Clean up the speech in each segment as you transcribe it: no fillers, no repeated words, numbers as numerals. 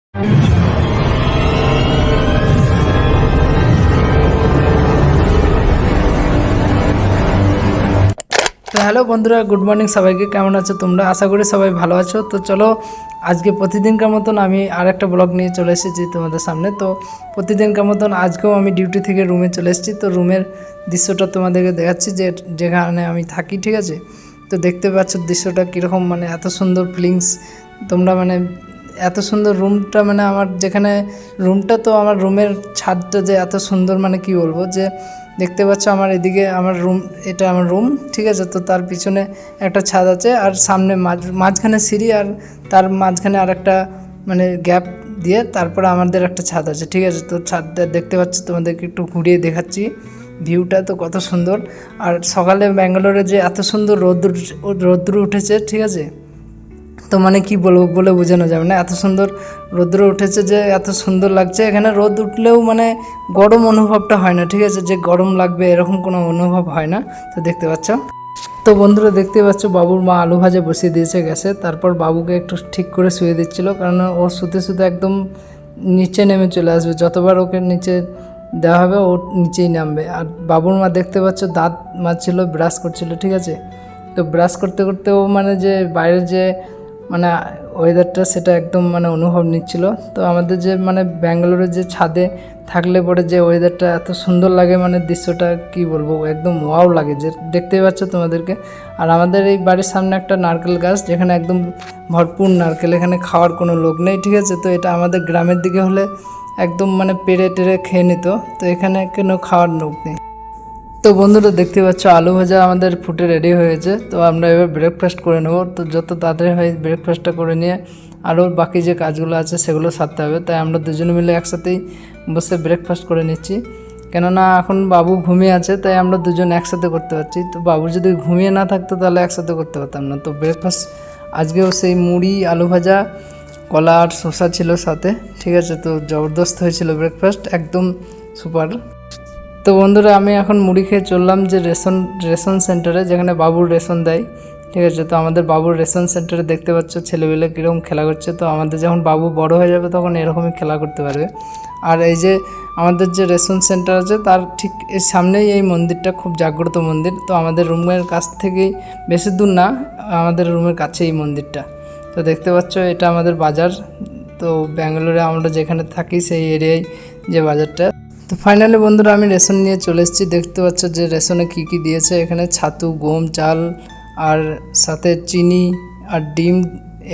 তো হ্যালো বন্ধুরা, good morning সবাইকে। কেমন আছো তোমরা? আশা করি সবাই ভালো আছো। তো চলো আজকে প্রতিদিনকার মতন আমি আর একটা ব্লগ নিয়ে চলে এসেছি তোমাদের সামনে। তো প্রতিদিনকার মতন আজকেও আমি ডিউটি থেকে রুমে চলে এসেছি। তো রুমের দৃশ্যটা তোমাদেরকে দেখাচ্ছি, যেখানে আমি থাকি, ঠিক আছে? তো দেখতে পাচ্ছ দৃশ্যটা কীরকম, মানে এত সুন্দর ফিলিংস তোমরা, মানে এত সুন্দর রুমটা, মানে আমার যেখানে রুমটা, তো আমার রুমের ছাদটা যে এত সুন্দর, মানে কি বলবো, যে দেখতে পাচ্ছ আমার এদিকে আমার রুম, এটা আমার রুম, ঠিক আছে? তো তার পিছনে একটা ছাদ আছে, আর সামনে মাঝখানে সিঁড়ি, আর তার মাঝখানে আর একটা মানে গ্যাপ দিয়ে তারপরে আমাদের একটা ছাদ আছে, ঠিক আছে? তো ছাদটা দেখতে পাচ্ছ, তোমাদেরকে একটু ঘুরিয়ে দেখাচ্ছি ভিউটা, তো কত সুন্দর। আর সকালে ব্যাঙ্গালোরে যে এত সুন্দর রোদ্দুর উঠেছে, ঠিক আছে? তো মানে কি বলবো, বলে বোঝানো যাবে না, এত সুন্দর রোদ্র উঠেছে যে এত সুন্দর লাগছে। এখানে রোদ উঠলেও মানে গরম অনুভবটা হয় না, ঠিক আছে? যে গরম লাগবে এরকম কোনো অনুভব হয় না। তো দেখতে পাচ্ছ, তো বন্ধুরা দেখতে পাচ্ছ বাবুর মা আলু ভাজা বসিয়ে দিয়েছে গ্যাসে। তারপর বাবুকে একটু ঠিক করে শুয়ে দিচ্ছিলো, কারণ ও শুতে শুতে একদম নিচে নেমে চলে আসবে, যতবার ওকে নিচে দেওয়া হবে ও নিচেই নামবে। আর বাবুর মা দেখতে পাচ্ছ দাঁত মাজছিল, ব্রাশ করছিল, ঠিক আছে? তো ব্রাশ করতে করতে ও মানে যে বাইরের যে মানে ওয়েদারটা সেটা একদম মানে অনুভব নিচ্ছিল। তো আমাদের যে মানে ব্যাঙ্গালোরের যে ছাদে থাকলে পরে যে ওয়েদারটা এত সুন্দর লাগে, মানে দৃশ্যটা কি বলবো, একদম ওয়াও লাগে, যে দেখতেই পাচ্ছ তোমাদেরকে। আর আমাদের এই বাড়ির সামনে একটা নারকেল গাছ, যেখানে একদম ভরপুর নারকেল, এখানে খাওয়ার কোনো লোক নেই, ঠিক আছে? তো এটা আমাদের গ্রামের দিকে হলে একদম মানে পেড়ে টেড়ে খেয়ে নিত, তো এখানে কোনো খাওয়ার লোক নেই। তো বন্ধুরা দেখতে পাচ্ছ আলু ভাজা আমাদের ফুটে রেডি হয়েছে। তো আমরা এবার ব্রেকফাস্ট করে নেব। তো যত তাড়াতাড়ি হয় ব্রেকফাস্টটা করে নিয়ে আরও বাকি যে কাজগুলো আছে সেগুলো সারতে হবে। তাই আমরা দুজনে মিলে একসাথেই বসে ব্রেকফাস্ট করে নিচ্ছি, কেননা এখন বাবু ঘুমিয়ে আছে, তাই আমরা দুজন একসাথে করতে পারছি। তো বাবু যদি ঘুমিয়ে না থাকতো তাহলে একসাথে করতে পারতাম না। তো ব্রেকফাস্ট আজকেও সেই মুড়ি, আলু ভাজা, কলা আর শসা ছিল সাথে, ঠিক আছে? তো জবরদস্ত হয়েছিল ব্রেকফাস্ট, একদম সুপার। তো বন্ধুরা আমি এখন মুড়ি খেয়ে চললাম যে রেশন সেন্টারে, যেখানে বাবুর রেশন দেয়, ঠিক আছে? তো আমাদের বাবুর রেশন সেন্টারে দেখতে পাচ্ছ ছেলেবেলে কীরকম খেলা করছে। তো আমাদের যখন বাবু বড় হয়ে যাবে তখন এরকমই খেলা করতে পারবে। আর এই যে আমাদের যে রেশন সেন্টার আছে তার ঠিক এর সামনেই এই মন্দিরটা, খুব জাগ্রত মন্দির। তো আমাদের রুমের কাছ থেকেই, বেশি দূর না, আমাদের রুমের কাছে এই মন্দিরটা। তো দেখতে পাচ্ছ এটা আমাদের বাজার। তো ব্যাঙ্গালোরে আমরা যেখানে থাকি সেই এরিয়ায় যে বাজারটা। তো ফাইনালি বন্ধুরা আমি রেশন নিয়ে চলে এসেছি। দেখতে পাচ্ছ যে রেশনে কী কী দিয়েছে, এখানে ছাতু, গম, চাল আর সাথে চিনি আর ডিম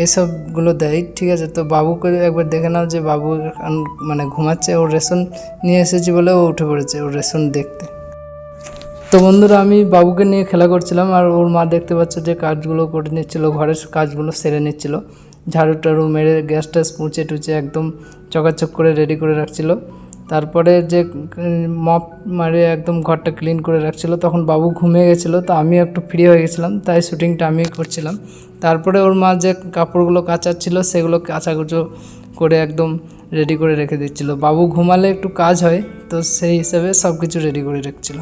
এসবগুলো দেয়, ঠিক আছে? তো বাবুকে একবার দেখে নাও, যে বাবু মানে ঘুমাচ্ছে, ওর রেশন নিয়ে এসেছি বলে ও উঠে পড়েছে ওর রেশন দেখতে। তো বন্ধুরা আমি বাবুকে নিয়ে খেলা করছিলাম, আর ওর মা দেখতে পাচ্ছ যে কাজগুলো করে নিচ্ছিলো, ঘরের কাজগুলো সেরে নিচ্ছিলো, ঝাড়ু টাড়ু মেরে গ্যাস ট্যাস মুছে টুচে একদম চকাচক করে রেডি করে রাখছিল। তারপরে যে মপ মারে একদম ঘরটা ক্লিন করে রাখছিল। তখন বাবু ঘুমিয়ে গেছিলো, তো আমি একটু ফ্রি হয়ে গেছিলাম, তাই শ্যুটিংটা আমি করছিলাম। তারপরে ওর মা যে কাপড়গুলো কাচার ছিল সেগুলো কাচাকুচো করে একদম রেডি করে রেখে দিচ্ছিলো। বাবু ঘুমালে একটু কাজ হয়, তো সেই হিসাবে সব কিছু রেডি করে রাখছিলো।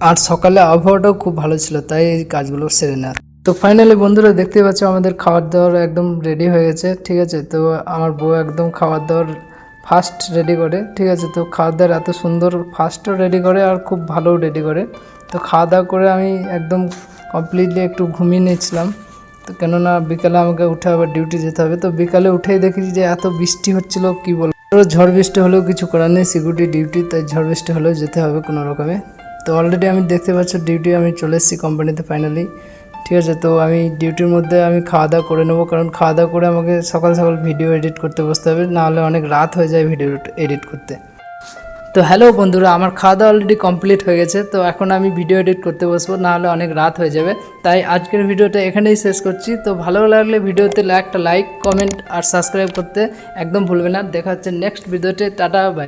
আর সকালে আবহাওয়াটাও খুব ভালো ছিল, তাই এই কাজগুলো সেরে নেওয়া। তো ফাইনালি বন্ধুরা দেখতে পাচ্ছ আমাদের খাবার দাবার একদম রেডি হয়ে গেছে, ঠিক আছে? তো আমার বউ একদম খাবার দাবার ফার্স্ট রেডি করে, ঠিক আছে? তো খাওয়া দাওয়ার এত সুন্দর ফার্স্টও রেডি করে আর খুব ভালোও রেডি করে। তো খাওয়া দাওয়া করে আমি একদম কমপ্লিটলি একটু ঘুমিয়ে নিয়েছিলাম, তো কেননা বিকালে আমাকে উঠে আবার ডিউটি যেতে হবে। তো বিকালে উঠেই দেখেছি যে এত বৃষ্টি হচ্ছিল, কি বলবো, ঝড় বৃষ্টি হলেও কিছু করার নেই, সিকিউরিটি ডিউটি, তাই ঝড় বৃষ্টি হলেও যেতে হবে কোনো রকমে। তো অলরেডি আমি দেখতে পাচ্ছি ডিউটি আমি চলে এসেছি কোম্পানিতে ফাইনালি, ঠিক আছে? তো আমি ডিউটির মধ্যে আমি খাওয়া দাওয়া করে নেবো, কারণ খাওয়া দাওয়া করে আমাকে সকাল সকাল ভিডিও এডিট করতে বসতে হবে, নাহলে অনেক রাত হয়ে যায় ভিডিও এডিট করতে। তো হ্যালো বন্ধুরা, আমার খাওয়া দাওয়া অলরেডি কমপ্লিট হয়ে গেছে। তো এখন আমি ভিডিও এডিট করতে বসবো, নাহলে অনেক রাত হয়ে যাবে, তাই আজকের ভিডিওটা এখানেই শেষ করছি। তো ভালো লাগলে ভিডিওতে একটা লাইক, কমেন্ট আর সাবস্ক্রাইব করতে একদম ভুলবে না। দেখা হচ্ছে নেক্সট ভিডিওতে। Tata, by.